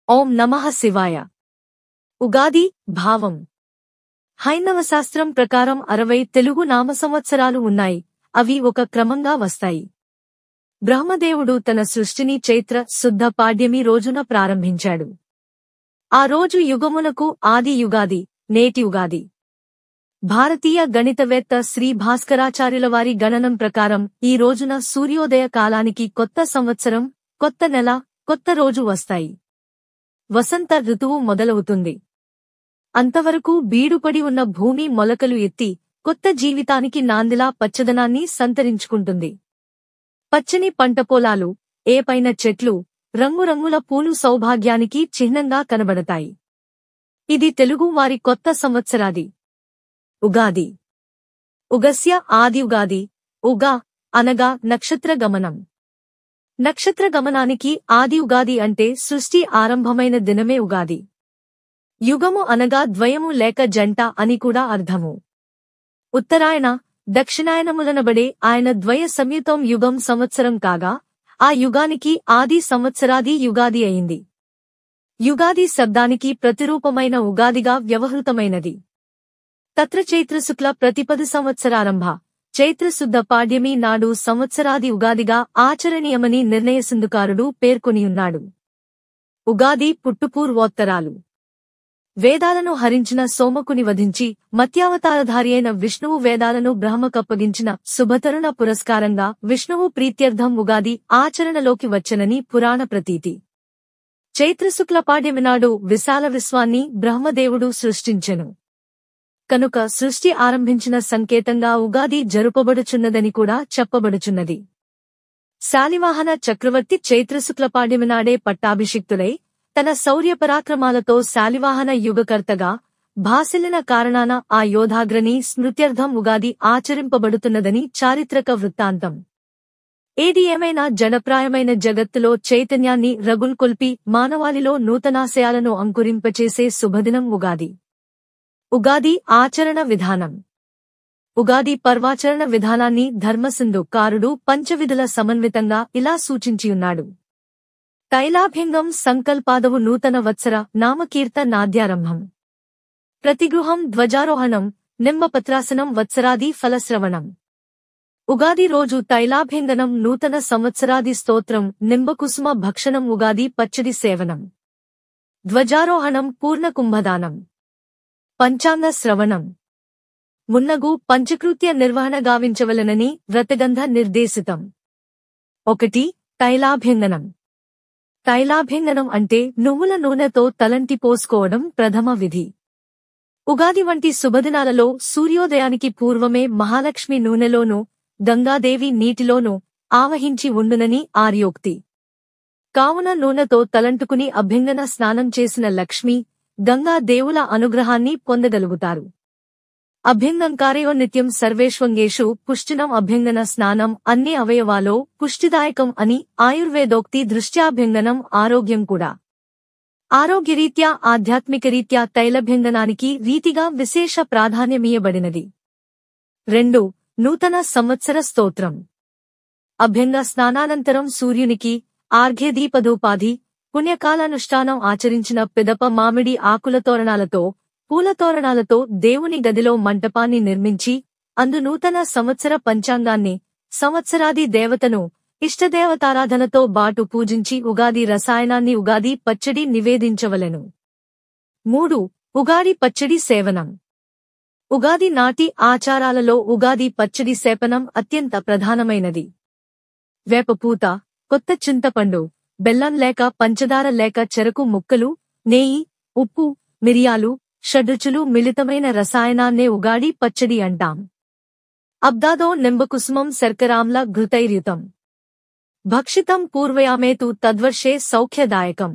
ఓం నమః శివాయ. ఉగాది భావం. హైందవ శాస్త్రం ప్రకారం 60 తెలుగు నామ సంవత్సరాలు ఉన్నాయి. అవి ఒక క్రమంగా వస్తాయి. బ్రహ్మదేవుడు తన సృష్టిని చైత్ర శుద్ధ పాడ్యమి రోజున ప్రారంభించాడు. ఆ రోజు యుగమునకు ఆది యుగాది, నేటి ఉగాది. భారతీయ గణితవేత్త శ్రీ భాస్కరాచార్యుల వారి గణనం ప్రకారం ఈ రోజున సూర్యోదయ కాలానికి కొత్త సంవత్సరం, కొత్త నెల, కొత్త రోజు వస్తాయి. వసంత ఋతువు మొదలవుతుంది. అంతవరకు బీడుపడి ఉన్న భూమి మొలకలు ఎత్తి కొత్త జీవితానికి నాందిలా పచ్చదనాన్ని సంతరించుకుంటుంది. పచ్చని పంటపొలాలు, ఏపైన చెట్లు, రంగురంగుల పూలు సౌభాగ్యానికి చిహ్నంగా కనబడతాయి. ఇది తెలుగు వారి కొత్త సంవత్సరాది. ఉగాది. ఉగస్య ఆది ఉగాది. ఉగా అనగా నక్షత్ర గమనం. నక్షత్ర గమనానికి ఆది ఉగాది అంటే సృష్టి ఆరంభమైన దినమే ఉగాది. యుగము అనగా ద్వయము లేక జంట అని కూడా అర్థము. ఉత్తరాయణ, దక్షిణాయనములనబడే ఆయన ద్వయ సంయుతం యుగం సంవత్సరం కాగా ఆ యుగానికి ఆది సంవత్సరాది యుగాది అయింది. యుగాది శబ్దానికి ప్రతిరూపమైన ఉగాదిగా వ్యవహృతమైనది. తత్ర చైత్రశుక్ల ప్రతిపద సంవత్సరారంభ చైత్రశుద్ధ పాడ్యమి నాడు సంవత్సరాది ఉగాదిగా ఆచరణీయమని నిర్ణయసింధుకారుడు పేర్కొనియున్నాడు. ఉగాది పుట్టుపూర్వోత్తరాలు. వేదాలను హరించిన సోమకుని వధించి మత్యావతారధారి అయిన విష్ణువు వేదాలను బ్రహ్మకప్పగించిన శుభతరుణ పురస్కారంగా విష్ణువు ప్రీత్యర్థం ఉగాది ఆచరణలోకి వచ్చనని పురాణ ప్రతీతి. చైత్రశుక్ల పాడ్యమి నాడు విశాల విశ్వాన్ని బ్రహ్మదేవుడు సృష్టించెను. కనుక సృష్టి ఆరంభించిన సంకేతంగా ఉగాది జరుపబడుచున్నదని కూడా చెప్పబడుచున్నది. శాలివాహన చక్రవర్తి చైత్రశుక్ల పాడ్యమి నాడే పట్టాభిషిక్తులై తన శౌర్యపరాక్రమాలతో శాలివాహన యుగకర్తగా భాసిల్లిన కారణాన ఆ యోధాగ్రని స్మృత్యర్థం ఉగాది ఆచరింపబడుతున్నదని చారిత్రక వృత్తాంతం. ఏది ఏమైనా జడప్రాయమైన జగత్తులో చైతన్యాన్ని రగుల్కొల్పి మానవాళిలో నూతనాశయాలను అంకురింపచేసే శుభదినం ఉగాది. ఉగాది ఆచరణ విధానం. ఉగాది పర్వాచరణ విధానాన్ని ధర్మసింధు కారుడు పంచవిధుల సమన్వితంగా ఇలా సూచించియున్నాడు. తైలాభ్యంగం సంకల్పాదవు నూతన వత్సర నామకీర్త నాద్యారంభం. ప్రతిగృహం ధ్వజారోహణం నింబపత్రాసనం వత్సరాది ఫలశ్రవణం. ఉగాది రోజు తైలాభ్యంగనం నూతన సంవత్సరాది స్తోత్రం నింబకుసుమ భక్షణం ఉగాది పచ్చడి సేవనం. ధ్వజారోహణం పూర్ణకుంభదానం. పంచాంగ శ్రవణం. మున్నగు పంచకృత్య నిర్వహణ గావించవలనని వ్రతగంధ నిర్దేశితం. 1. తైలాభ్యంగనం. తైలాభ్యంగనం అంటే నువ్వుల నూనెతో తలంటి పోసుకోవడం ప్రథమ విధి. ఉగాది వంటి శుభదినాలలో సూర్యోదయానికి పూర్వమే మహాలక్ష్మి నూనెలోనూ గంగాదేవి నీటిలోనూ ఆవహించి ఉండునని ఆర్యోక్తి. కావున నూనెతో తలంటుకుని అభ్యంగన స్నానం చేసిన లక్ష్మి, గంగా దేవుల అనుగ్రహాన్ని పొందగలుగుతారు. అభ్యంగంకారయో నిత్యం సర్వేష్వంగేషు పుష్టినం. అభ్యంగన స్నానం అన్ని అవయవాలో పుష్టిదాయకం అని ఆయుర్వేదోక్తి దృష్ట్యాభ్యంగనం ఆరోగ్యం కూడా. ఆరోగ్యరీత్యా ఆధ్యాత్మికరీత్యా తైలభ్యంగనానికి రీతిగా విశేష ప్రాధాన్యమీయబడినది. 2. నూతన సంవత్సర స్తోత్రం. అభ్యంగ స్నానానంతరం సూర్యునికి ఆర్ఘ్యదీపధూపాధి పుణ్యకాలానుష్ఠానం ఆచరించిన పిదప మామిడి ఆకుల తోరణాలతో, పూల తోరణాలతో దేవుని గదిలో మంటపాన్ని నిర్మించి అందు నూతన సంవత్సర పంచాంగాన్ని, సంవత్సరాది దేవతను, ఇష్టదేవతారాధనతో బాటు పూజించి ఉగాది రసాయనాన్ని ఉగాది పచ్చడి నివేదించవలెను. 3. ఉగాది పచ్చడి సేవనం. ఉగాది నాటి ఆచారాలలో ఉగాది పచ్చడి సేపనం అత్యంత ప్రధానమైనది. వేపపూత, కొత్త చింతపండు, బెల్లం లేక పంచదార లేక చెరకు ముక్కలు, నెయ్యి, ఉప్పు, మిరియాలు, షడ్రుచులు మిళితమైన రసాయనాన్నే ఉగాడి పచ్చడి అంటాం. అబ్దాదో నింబకుసుమం శర్కరామ్ల ఘృతైర్యుతం. భక్షితం పూర్వయామేతు తద్వర్షే సౌఖ్యదాయకం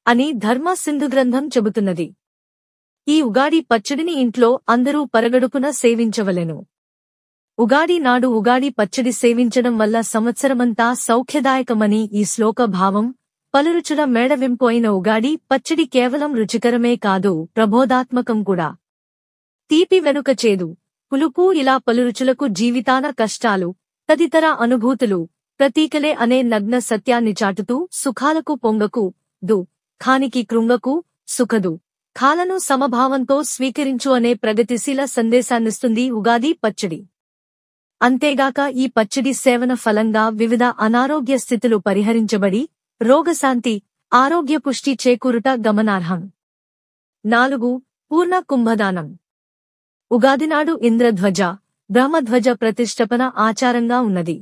అని ధర్మ సింధు గ్రంథం చెబుతున్నది. ఈ ఉగాడి పచ్చడిని ఇంట్లో అందరూ పరగడుపున సేవించవలెను. ఉగాడి నాడు ఉగాడి పచ్చడి సేవించడం వల్ల సంవత్సరమంతా సౌఖ్యదాయకమని ఈ శ్లోక భావం. పలురుచుల మేడవింపు అయిన ఉగాడి పచ్చడి కేవలం రుచికరమే కాదు, ప్రబోధాత్మకం కూడా. తీపి వెనుక చేదు, పులుపు ఇలా పలురుచులకు జీవితాన కష్టాలు, తదితర అనుభూతులు, ప్రతీకలే అనే నగ్న సత్యాన్ని చాటుతూ సుఖాలకు పొంగకు, దు ఖానికి కృంగకు సుఖదు ఖాలను సమభావంతో స్వీకరించు అనే ప్రగతిశీల సందేశాన్నిస్తుంది ఉగాది పచ్చడి. అంతేగాక ఈ పచ్చడి సేవన ఫలంగా వివిధ అనారోగ్య స్థితులు పరిహరించబడి రోగశాంతి, ఆరోగ్య పుష్టి చేకూరుట గమనార్హం. 4. పూర్ణ కుంభదానం. ఉగాదినాడు ఇంద్రధ్వజ, బ్రహ్మధ్వజ ప్రతిష్ఠపన ఆచారంగా ఉన్నది.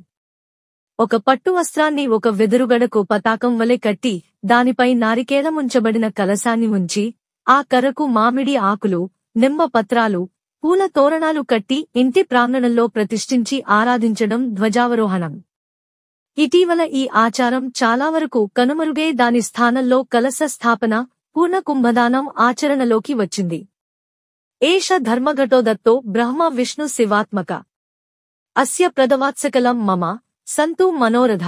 ఒక పట్టు వస్త్రాన్ని ఒక వెదురుగడకు పతాకం వలె కట్టి దానిపై నారికేళముంచబడిన కలశాన్ని ఉంచి ఆ కర్రకు మామిడి ఆకులు, నిమ్మ పత్రాలు, పూల తోరణాలు కట్టి ఇంటి ప్రాంగణంలో ప్రతిష్ఠించి ఆరాధించడం ధ్వజావరోహణం. ఇటీవల ఈ ఆచారం చాలా వరకు కనుమరుగే దాని స్థానంలో కలశ స్థాపన, పూర్ణ కుంభదానం ఆచరణలోకి వచ్చింది. ఏష ధర్మఘటో దత్తో బ్రహ్మ విష్ణు శివాత్మక అస్య ప్రదవాత్సకలం మమ సంతు మనోరథ.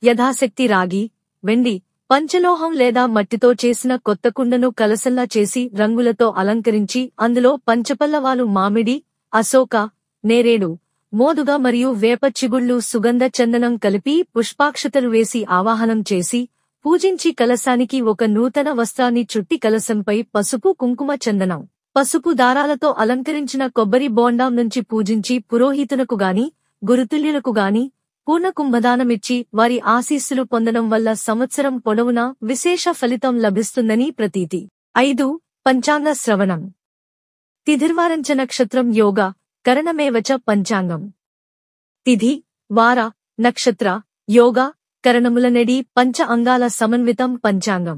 యథాశక్తి రాగి, వెండి, పంచలోహం లేదా మట్టితో చేసిన కొత్త కుండను కలశంలా చేసి రంగులతో అలంకరించి అందులో పంచపల్లవాలు మామిడి, అశోక, నేరేడు, మోదుగ మరియు వేప చిగుళ్ళు సుగంధ చందనం కలిపి పుష్పాక్షతలు వేసి ఆవాహనం చేసి పూజించి కలశానికి ఒక నూతన వస్త్రాన్ని చుట్టి కలశంపై పసుపు కుంకుమ చందనం, పసుపు దారాలతో అలంకరించిన కొబ్బరి బోండాం నుంచి పూజించి పురోహితునకు గాని గురుతుల్యులకు గాని పూర్ణ కుంభదానమిచ్చి వారి ఆశీస్సులు పొందడం వల్ల సంవత్సరం పొడవునా విశేష ఫలితం లభిస్తుందని ప్రతీతి. 5. పంచాంగ శ్రవణం. తిథిర్వారంచ నక్షత్రం యోగ కరణమేవచ పంచాంగం. తిథి, వార, నక్షత్ర, యోగ, కరణములనెడి పంచ అంగాల సమన్వితం పంచాంగం.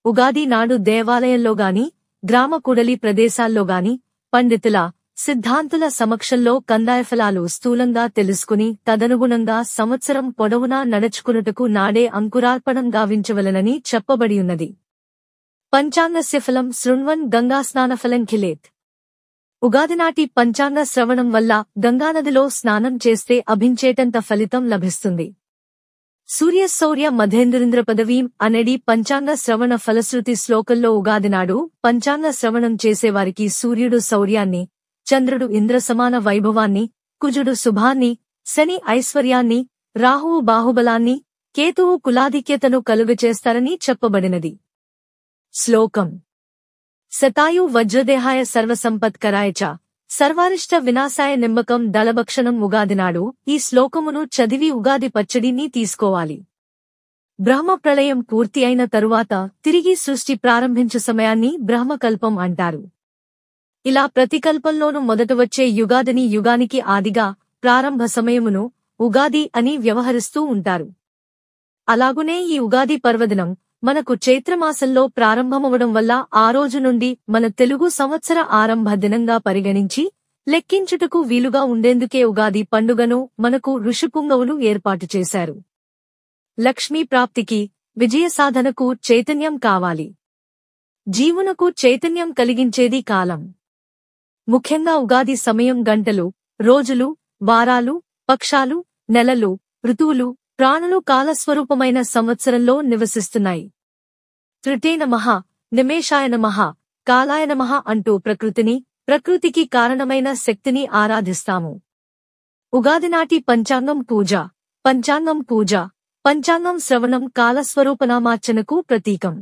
ఉగాది నాడు దేవాలయంలోగాని గ్రామ కూడలి ప్రదేశాల్లోగాని పండితుల, సిద్ధాంతుల సమక్షంలో కందాయఫలాలు స్థూలంగా తెలుసుకుని తదనుగుణంగా సంవత్సరం పొడవునా నడుచుకునుటకు నాడే అంకురార్పణం గావించవలనని చెప్పబడియున్నది. పంచాంగస్య ఫలం శృణ్వన్ గంగాస్నానఫలం ఖిలేత్. ఉగాదినాటి పంచాంగ శ్రవణం వల్ల గంగానదిలో స్నానం చేస్తే అభించేటంత ఫలితం లభిస్తుంది. సూర్యశౌర్య మధేంద్రేంద్ర పదవీం అనెడి పంచాంగ శ్రవణ ఫలశ్రుతి శ్లోకంలో ఉగాదినాడు పంచాంగ శ్రవణం చేసేవారికి సూర్యుడు శౌర్యాన్ని, చంద్రుడు ఇంద్ర సమాన వైభవాన్ని, కుజుడు శుభాన్ని, శని ఐశ్వర్యాన్ని, రాహువు బాహుబలాన్ని, కేతువు కులాధిక్యతను కలుగచేస్తారని చెప్పబడినది. శ్లోకం. శతాయు వజ్రదేహాయ సర్వసంపత్కరాయ చ సర్వారిష్ట వినాశాయ నిమ్మకం దళభక్షణం. ఉగాదినాడు ఈ శ్లోకమును చదివి ఉగాది పచ్చడిని తీసుకోవాలి. బ్రహ్మ ప్రళయం పూర్తి అయిన తరువాత తిరిగి సృష్టి ప్రారంభించు సమయాన్ని బ్రహ్మకల్పం అంటారు. ఇలా ప్రతికల్పంలోనూ మొదట వచ్చే యుగాదిని యుగానికి ఆదిగా, ప్రారంభ సమయమును ఉగాది అని వ్యవహరిస్తూ ఉంటారు. అలాగునే ఈ ఉగాది పర్వదినం మనకు చైత్రమాసంలో ప్రారంభమవడం వల్ల ఆ రోజు నుండి మన తెలుగు సంవత్సర ఆరంభ దినంగా పరిగణించి లెక్కించుటకు వీలుగా ఉండేందుకే ఉగాది పండుగను మనకు ఋషిపుంగవులు ఏర్పాటు చేశారు. లక్ష్మీ ప్రాప్తికి, విజయసాధనకు చైతన్యం కావాలి. జీవునకు చైతన్యం కలిగించేది కాలం. ముఖ్యంగా ఉగాది సమయం గంటలు, రోజులు, వారాలు, పక్షాలు, నెలలు, ఋతువులు, ప్రాణులు కాలస్వరూపమైన సంవత్సరంలో నివసిస్తున్నాయి. త్రిటే నమః, నిమేషాయ నమః, కాలాయ నమః అంటూ ప్రకృతిని, ప్రకృతికి కారణమైన శక్తిని ఆరాధిస్తాము. ఉగాదినాటి పంచాంగం పూజ. పంచాంగం పూజ, పంచాంగం శ్రవణం కాలస్వరూపనామార్చనకు ప్రతీకం.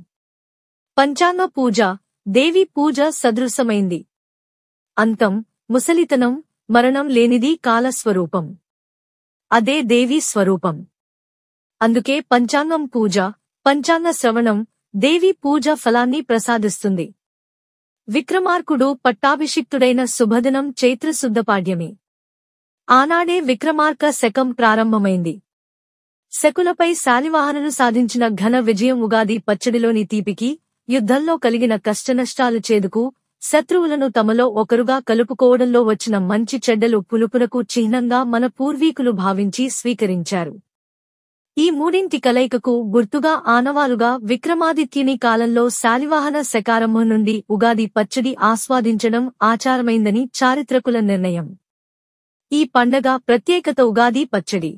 పంచాంగ పూజ దేవి పూజ సదృశమైంది. అంతం, ముసలితనం, మరణం లేనిది కాలస్వరూపం. అదే దేవీ స్వరూపం. అందుకే పంచాంగం పూజ, పంచాంగ శ్రవణం దేవి పూజ ఫలాన్ని ప్రసాదిస్తుంది. విక్రమార్కుడు పట్టాభిషిక్తుడైన శుభదినం చైత్రశుద్ధపాడ్యమి. ఆనాడే విక్రమార్క శకం ప్రారంభమైంది. శకులపై శాలివాహనులు సాధించిన ఘన విజయం ఉగాది పచ్చడిలోని తీపికి, యుద్ధంలో కలిగిన కష్టనష్టాలు చేదుకు, శత్రువులను తమలో ఒకరుగా కలుపుకోవడంలో వచ్చిన మంచి చెడ్డలు పులుపునకు చిహ్నంగా మన పూర్వీకులు భావించి స్వీకరించారు. ఈ మూడింటి కలయికకు గుర్తుగా ఆనవాలుగా విక్రమాదిత్యుని కాలంలో శాలివాహన శకారంభం నుండి ఉగాది పచ్చడి ఆస్వాదించడం ఆచారమైందని చారిత్రకుల నిర్ణయం. ఈ పండగ ప్రత్యేకత ఉగాది పచ్చడి.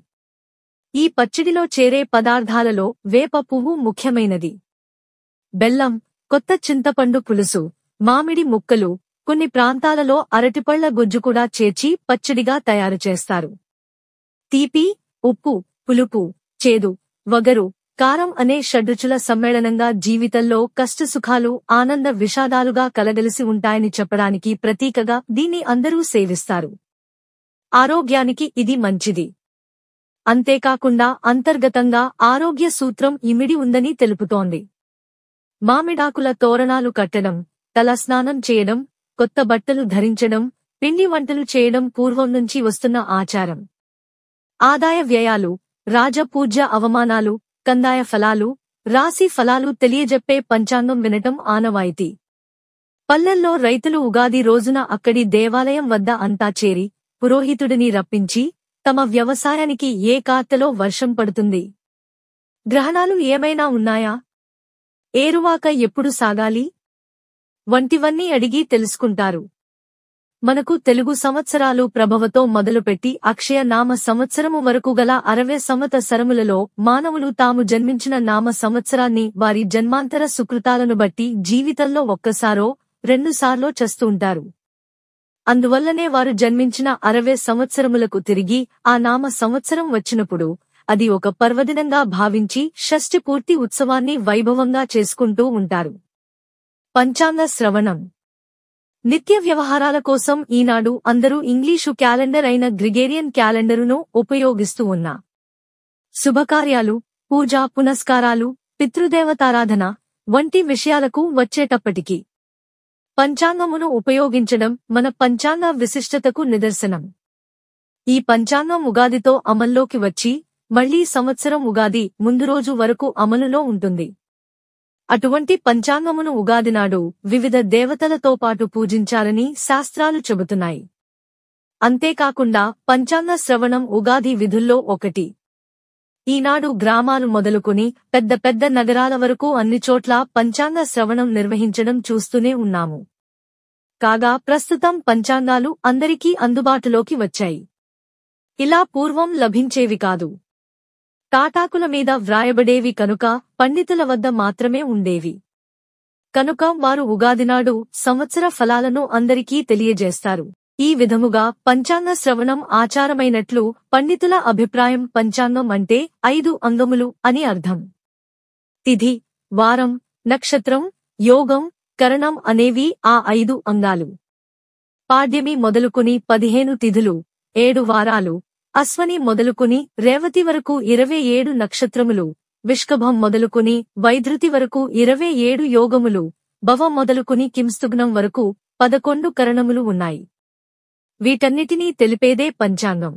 ఈ పచ్చడిలో చేరే పదార్థాలలో వేప పువ్వు ముఖ్యమైనది. బెల్లం, కొత్త చింతపండు పులుసు, మామిడి ముక్కలు, కొన్ని ప్రాంతాలలో అరటిపళ్ల గుజ్జు కూడా చేర్చి పచ్చడిగా తయారు చేస్తారు. తీపి, ఉప్పు, పులుపు, చేదు, వగరు, కారం అనే షడ్రుచుల సమ్మేళనంగా జీవితంలో కష్టసుఖాలు ఆనంద విషాదాలుగా కలగలిసి ఉంటాయని చెప్పడానికి ప్రతీకగా దీన్ని అందరూ సేవిస్తారు. ఆరోగ్యానికి ఇది మంచిది. అంతేకాకుండా అంతర్గతంగా ఆరోగ్య సూత్రం ఇమిడి ఉందని తెలుపుతోంది. మామిడాకుల తోరణాలు కట్టడం, తలస్నానం చేయడం, కొత్త బట్టలు ధరించడం, పిండి వంటలు చేయడం పూర్వం నుంచి వస్తున్న ఆచారం. ఆదాయ వ్యయాలు, రాజపూజ్య అవమానాలు, కందాయ ఫలాలు, రాశి ఫలాలు తెలియజెప్పే పంచాంగం వినటం ఆనవాయితీ. పల్లెల్లో రైతులు ఉగాది రోజున అక్కడి దేవాలయం వద్ద అంతా చేరి, పురోహితుడిని రప్పించి, తమ వ్యవసాయానికి ఏ కార్తెలో వర్షం పడుతుంది, గ్రహణాలు ఏమైనా ఉన్నాయా, ఏరువాక ఎప్పుడు సాగాలి వంటివన్నీ అడిగి తెలుసుకుంటారు. మనకు తెలుగు సంవత్సరాలు ప్రభవతో మొదలుపెట్టి అక్షయ నామ సంవత్సరము వరకు గల 60 సంవత్సరములలో మానవులు తాము జన్మించిన నామ సంవత్సరాన్ని వారి జన్మాంతర సుకృతాలను బట్టి జీవితంలో ఒక్కసారో 2 సార్లో చస్తుంటారు. అందువల్లనే వారు జన్మించిన 60 సంవత్సరములకు తిరిగి ఆ నామ సంవత్సరం వచ్చినప్పుడు అది ఒక పర్వదినంగా భావించి షష్ఠి పూర్తి ఉత్సవాన్ని వైభవంగా చేసుకుంటూ ఉంటారు. పంచాంగ శ్రవణం. నిత్య వ్యవహారాల కోసం ఈనాడు అందరూ ఇంగ్లీషు క్యాలెండర్ అయిన గ్రిగేరియన్ క్యాలెండరును ఉపయోగిస్తూ ఉన్నా శుభకార్యాలు, పూజా పునస్కారాలు, పితృదేవతారాధన వంటి విషయాలకు వచ్చేటప్పటికి పంచాంగమును ఉపయోగించడం మన పంచాంగ విశిష్టతకు నిదర్శనం. ఈ పంచాంగం ఉగాదితో అమల్లోకి వచ్చి మళ్లీ సంవత్సరం ఉగాది ముందు రోజు వరకు అమలులో ఉంటుంది. అటువంటి పంచాంగమును ఉగాదినాడు వివిధ దేవతలతో పాటు పూజించాలని శాస్త్రాలు చెబుతున్నాయి. అంతేకాకుండా పంచాంగ శ్రవణం ఉగాది విధుల్లో ఒకటి. ఈనాడు గ్రామాలు మొదలుకొని పెద్ద పెద్ద నగరాల వరకు అన్ని చోట్ల పంచాంగ శ్రవణం నిర్వహించడం చూస్తూనే ఉన్నాము. కాగా ప్రస్తుతం పంచాంగాలు అందరికీ అందుబాటులోకి వచ్చాయి. ఇలా పూర్వం లభించేవి కాదు. తాటాకుల మీద వ్రాయబడేవి కనుక పండితుల వద్ద మాత్రమే ఉండేవి. కనుక వారు ఉగాదినాడు సంవత్సర ఫలాలను అందరికీ తెలియజేస్తారు. ఈ విధముగా పంచాంగ శ్రవణం ఆచారమైనట్లు పండితుల అభిప్రాయం. పంచాంగం అంటే 5 అంగములు అని అర్థం. తిథి, వారం, నక్షత్రం, యోగం, కరణం అనేవి ఆ 5 అంగాలు. పాడ్యమి మొదలుకొని 15 తిథులు, 7 వారాలు, అశ్వని మొదలుకొని రేవతి వరకు 27 నక్షత్రములు, విష్కభం మొదలుకొని వైధృతి వరకు 27 యోగములు, భవం మొదలుకొని కింస్తుగ్నం వరకు 11 కరణములు ఉన్నాయి. వీటన్నిటినీ తెలిపేదే పంచాంగం.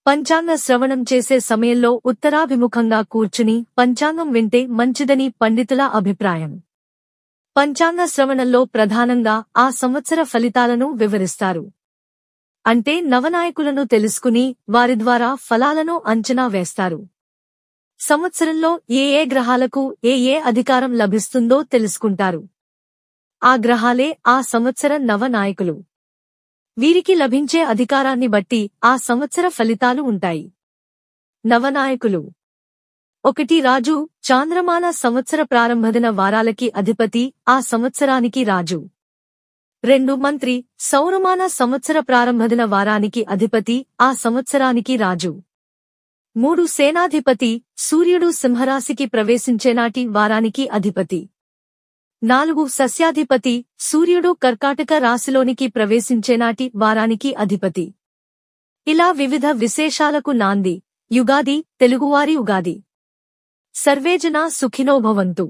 పంచాంగ శ్రవణం చేసే సమయంలో ఉత్తరాభిముఖంగా కూర్చుని పంచాంగం వింటే మంచిదని పండితుల అభిప్రాయం. పంచాంగ శ్రవణంలో ప్రధానంగా ఆ సంవత్సర ఫలితాలను వివరిస్తారు. అంటే నవనాయకులను తెలుసుకుని వారి ద్వారా ఫలాలను అంచనా వేస్తారు. సంవత్సరంలో ఏ గ్రహాలకు ఏ అధికారం లభిస్తుందో తెలుసుకుంటారు. ఆ గ్రహాలే ఆ సంవత్సర నవనాయకులు. వీరికి లభించే అధికారాన్ని బట్టి ఆ సంవత్సర ఫలితాలు ఉంటాయి. నవనాయకులు: 1 రాజు, చాంద్రమాన సంవత్సర ప్రారంభదిన వారాలకి అధిపతి, ఆ సంవత్సరానికి రాజు. 2 మంత్రి, సౌరమాన సంవత్సర ప్రారంభదిన వారానికి అధిపతి, ఆ సంవత్సరానికి రాజు. 3 సేనాధిపతి, సూర్యుడు సింహరాశికి ప్రవేశించేనాటి వారానికి అధిపతి. 4 సస్యాధిపతి, సూర్యుడు కర్కాటక రాశిలోనికి ప్రవేశించేనాటి వారానికి అధిపతి. ఇలా వివిధ విశేషాలకు నాంది యుగాది, తెలుగువారి ఉగాది. సర్వేజనా సుఖినో భవంతు.